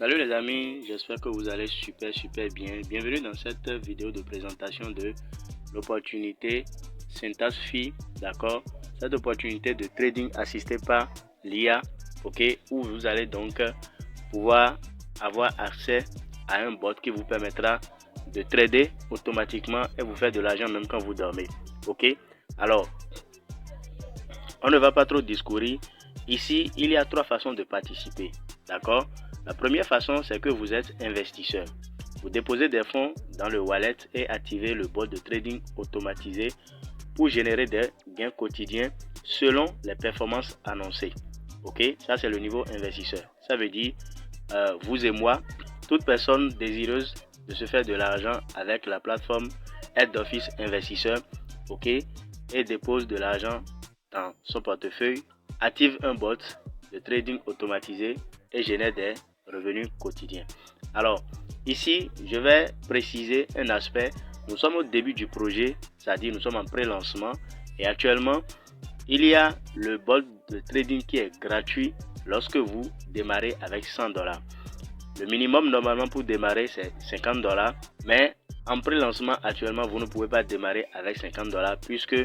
Salut les amis, j'espère que vous allez super bien. Bienvenue dans cette vidéo de présentation de l'opportunité Syntax Fee, d'accord? Cette opportunité de trading assisté par l'IA, ok? Où vous allez donc pouvoir avoir accès à un bot qui vous permettra de trader automatiquement et vous faire de l'argent même quand vous dormez, ok? Alors, on ne va pas trop discourir. Ici, il y a trois façons de participer, d'accord? La première façon, c'est que vous êtes investisseur. Vous déposez des fonds dans le wallet et activez le bot de trading automatisé pour générer des gains quotidiens selon les performances annoncées. Ok, ça c'est le niveau investisseur. Ça veut dire vous et moi, toute personne désireuse de se faire de l'argent avec la plateforme Head Office Investisseur, ok, et dépose de l'argent dans son portefeuille, active un bot de trading automatisé et génère des revenus quotidiens. Alors ici je vais préciser un aspect. Nous sommes au début du projet, c'est-à-dire nous sommes en pré-lancement et actuellement il y a le bot de trading qui est gratuit lorsque vous démarrez avec $100. Le minimum normalement pour démarrer c'est $50, mais en pré-lancement actuellement vous ne pouvez pas démarrer avec $50 puisque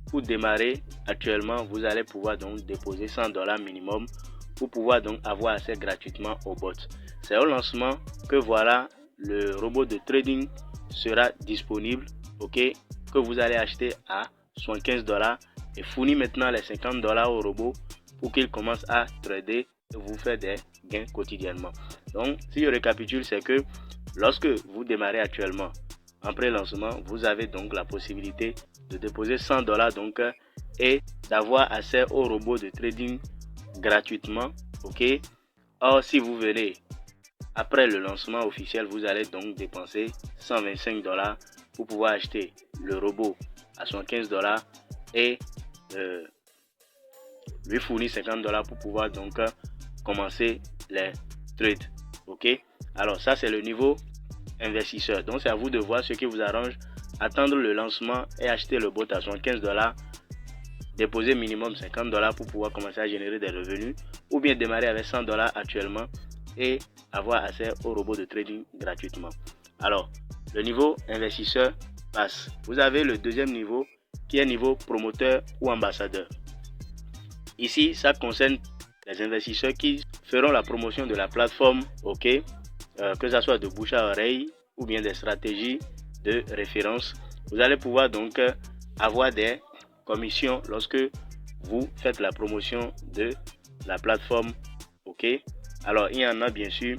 pour démarrer actuellement vous allez pouvoir donc déposer $100 minimum pour pouvoir donc avoir accès gratuitement au bot. C'est au lancement que voilà le robot de trading sera disponible, ok, que vous allez acheter à $75 et fournir maintenant les $50 au robot pour qu'il commence à trader et vous faire des gains quotidiennement. Donc si je récapitule, c'est que lorsque vous démarrez actuellement en pré-lancement, vous avez donc la possibilité de déposer $100 donc et d'avoir accès au robot de trading gratuitement, ok. Or si vous venez après le lancement officiel, vous allez donc dépenser $125 pour pouvoir acheter le robot à $75 et lui fournir $50 pour pouvoir donc commencer les trades, ok. Alors ça c'est le niveau investisseur, donc c'est à vous de voir ce qui vous arrange. Attendre le lancement et acheter le bot à $75, déposer minimum $50 pour pouvoir commencer à générer des revenus, ou bien démarrer avec $100 actuellement et avoir accès au robot de trading gratuitement. Alors le niveau investisseur passe. Vous avez le deuxième niveau qui est niveau promoteur ou ambassadeur. Ici ça concerne les investisseurs qui feront la promotion de la plateforme, ok, que ça soit de bouche à oreille ou bien des stratégies de référence. Vous allez pouvoir donc avoir des commissions lorsque vous faites la promotion de la plateforme, ok. Alors il y en a bien sûr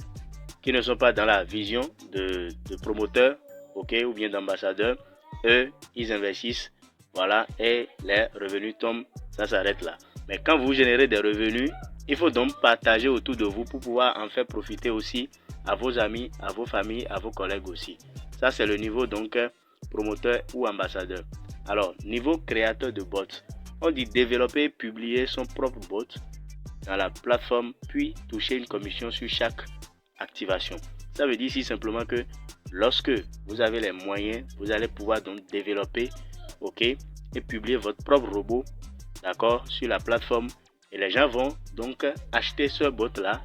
qui ne sont pas dans la vision de promoteur, ok, ou bien d'ambassadeur. Eux ils investissent, voilà, et les revenus tombent, ça s'arrête là. Mais quand vous générez des revenus, il faut donc partager autour de vous pour pouvoir en faire profiter aussi à vos amis, à vos familles, à vos collègues aussi. Ça c'est le niveau donc promoteur ou ambassadeur. Alors niveau créateur de bot, on dit développer, publier son propre bot dans la plateforme puis toucher une commission sur chaque activation. Ça veut dire ici simplement que lorsque vous avez les moyens, vous allez pouvoir donc développer, ok, et publier votre propre robot, d'accord, sur la plateforme, et les gens vont donc acheter ce bot là,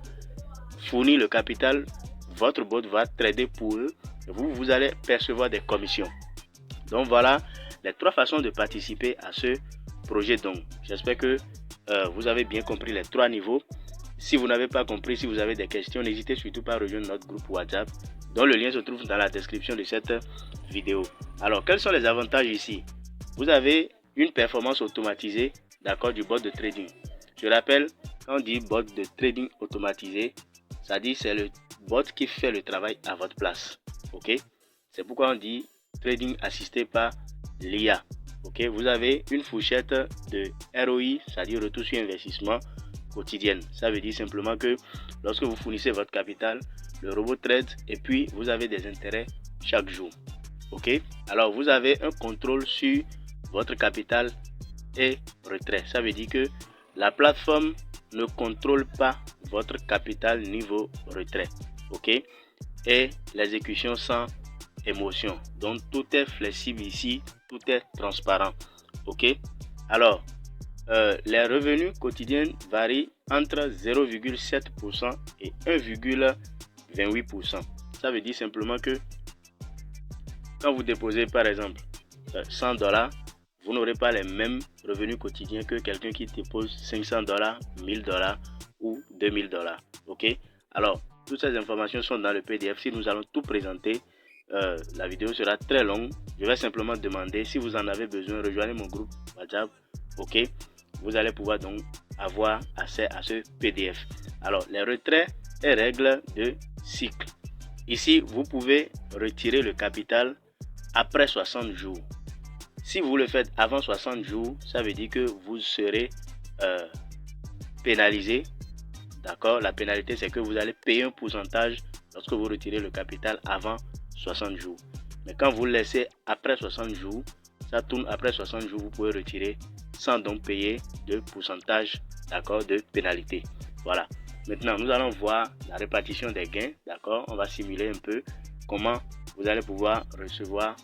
fournir le capital, votre bot va trader pour eux, et vous allez percevoir des commissions. Donc voilà les trois façons de participer à ce projet. Donc j'espère que vous avez bien compris les trois niveaux. Si vous n'avez pas compris, si vous avez des questions, n'hésitez surtout pas à rejoindre notre groupe WhatsApp dont le lien se trouve dans la description de cette vidéo. Alors quels sont les avantages ici? Vous avez une performance automatisée, d'accord, du bot de trading. Je rappelle, quand on dit bot de trading automatisé, ça dit c'est le bot qui fait le travail à votre place, ok. C'est pourquoi on dit trading assisté par l'IA, ok. Vous avez une fourchette de ROI, c'est-à-dire retour sur investissement quotidienne. Ça veut dire simplement que lorsque vous fournissez votre capital, le robot trade et puis vous avez des intérêts chaque jour, ok. Alors vous avez un contrôle sur votre capital et retrait. Ça veut dire que la plateforme ne contrôle pas votre capital niveau retrait, ok, et l'exécution sans émotion. Donc tout est flexible ici, tout est transparent, ok. Alors les revenus quotidiens varient entre 0,7% et 28%. Ça veut dire simplement que quand vous déposez par exemple $100, vous n'aurez pas les mêmes revenus quotidiens que quelqu'un qui dépose $500, $1000 ou $2000. Ok? Alors, toutes ces informations sont dans le PDF. Si nous allons tout présenter, la vidéo sera très longue. Je vais simplement demander, si vous en avez besoin, rejoignez mon groupe WhatsApp. Ok? Vous allez pouvoir donc avoir accès à ce PDF. Alors, les retraits et règles de cycle. Ici, vous pouvez retirer le capital après 60 jours. Si vous le faites avant 60 jours, ça veut dire que vous serez pénalisé. D'accord? La pénalité, c'est que vous allez payer un pourcentage lorsque vous retirez le capital avant 60 jours. Mais quand vous le laissez après 60 jours, ça tourne après 60 jours, vous pouvez retirer sans donc payer de pourcentage, d'accord, de pénalité. Voilà. Maintenant, nous allons voir la répartition des gains. D'accord? On va simuler un peu comment vous allez pouvoir recevoir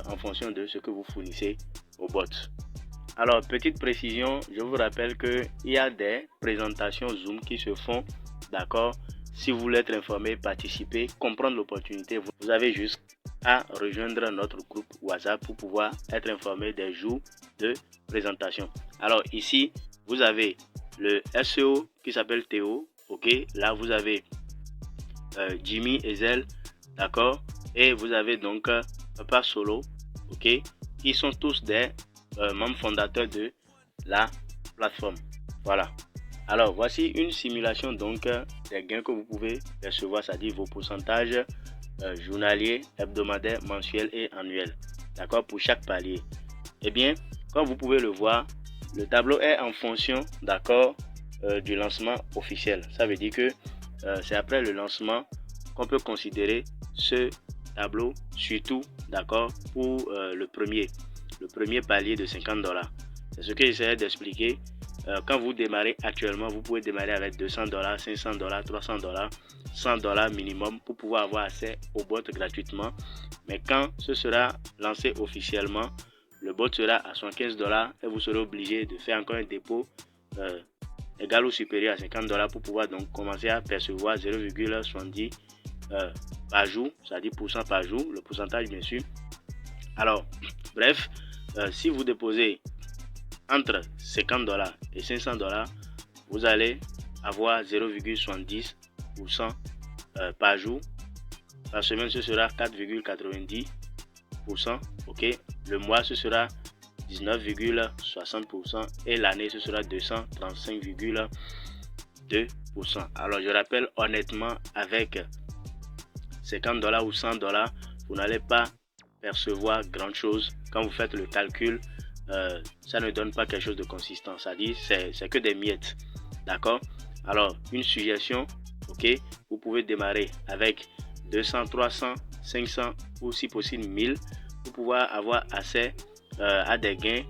en fonction de ce que vous fournissez au bot. Alors, petite précision, je vous rappelle qu'il y a des présentations Zoom qui se font, d'accord. Si vous voulez être informé, participer, comprendre l'opportunité, vous avez juste à rejoindre notre groupe WhatsApp pour pouvoir être informé des jours de présentation. Alors ici, vous avez le SEO qui s'appelle Théo, ok. Là, vous avez Jimmy Ezel, d'accord. Et vous avez donc Papa Solo, ok, qui sont tous des membres fondateurs de la plateforme. Voilà. Alors voici une simulation donc des gains que vous pouvez percevoir, c'est-à-dire vos pourcentages journaliers, hebdomadaires, mensuels et annuels. D'accord, pour chaque palier. Eh bien, comme vous pouvez le voir, le tableau est en fonction, d'accord, du lancement officiel. Ça veut dire que c'est après le lancement qu'on peut considérer ce tableau, surtout, d'accord, pour le premier palier de $50. C'est ce que j'essaie d'expliquer. Quand vous démarrez actuellement, vous pouvez démarrer avec $200, $500, $300, $100 minimum pour pouvoir avoir accès au bot gratuitement. Mais quand ce sera lancé officiellement, le bot sera à $115 et vous serez obligé de faire encore un dépôt égal ou supérieur à $50 pour pouvoir donc commencer à percevoir 0,70 par jour, c'est-à-dire % par jour, le pourcentage bien sûr. Alors, bref, si vous déposez entre $50 et $500, vous allez avoir 0,70% par jour. Par semaine, ce sera 4,90%. Ok, le mois, ce sera 19,60% et l'année, ce sera 235,2%. Alors, je rappelle honnêtement, avec $50 ou $100, vous n'allez pas percevoir grand chose. Quand vous faites le calcul, ça ne donne pas quelque chose de consistant, c'est-à-dire c'est que des miettes, d'accord. Alors une suggestion, ok, vous pouvez démarrer avec 200, 300, 500 ou si possible 1000 pour pouvoir avoir accès à des gains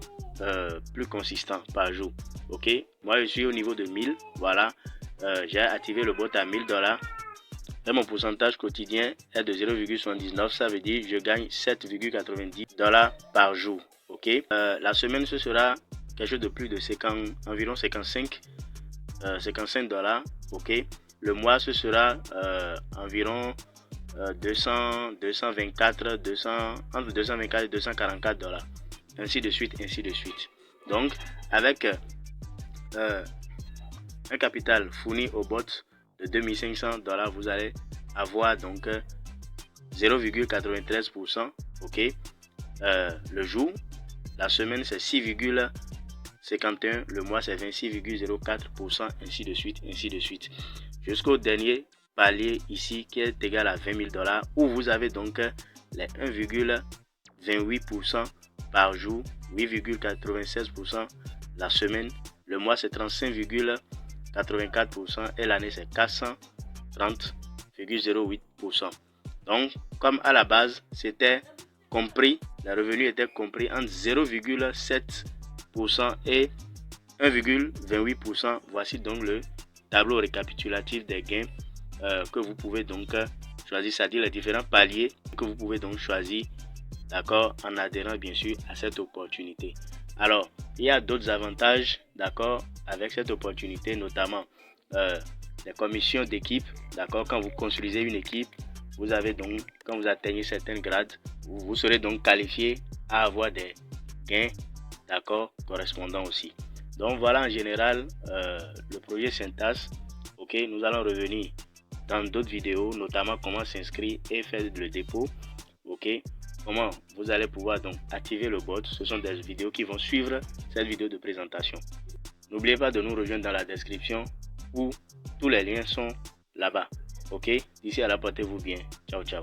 plus consistants par jour. Ok, moi je suis au niveau de 1000, voilà. J'ai activé le bot à $1000 et mon pourcentage quotidien est de 0,79, ça veut dire je gagne $7,90 par jour. Ok, la semaine ce sera quelque chose de plus de environ 55 $. Ok, le mois ce sera environ 224 et $244, ainsi de suite. Donc avec un capital fourni au bot de $2500, vous allez avoir donc 0,93%. ok, le jour. La semaine c'est 6,51, le mois c'est 26,04%, ainsi de suite, jusqu'au dernier palier ici qui est égal à $20 000, où vous avez donc les 1,28% par jour, 8,96% la semaine, le mois c'est 35,84% et l'année c'est 430,08%. Donc comme à la base c'était compris, le revenu était compris entre 0,7% et 1,28%. Voici donc le tableau récapitulatif des gains que vous pouvez donc choisir, c'est-à-dire les différents paliers que vous pouvez donc choisir, d'accord, en adhérant bien sûr à cette opportunité. Alors, il y a d'autres avantages, d'accord, avec cette opportunité, notamment les commissions d'équipe. D'accord, quand vous construisez une équipe, vous avez donc, quand vous atteignez certains grades, vous serez donc qualifié à avoir des gains, d'accord, correspondants aussi. Donc voilà en général le projet Syntax. Ok, nous allons revenir dans d'autres vidéos, notamment comment s'inscrire et faire le dépôt. Ok, comment vous allez pouvoir donc activer le bot. Ce sont des vidéos qui vont suivre cette vidéo de présentation. N'oubliez pas de nous rejoindre dans la description où tous les liens sont là-bas. Ok, d'ici à là, portez-vous bien. Ciao, ciao.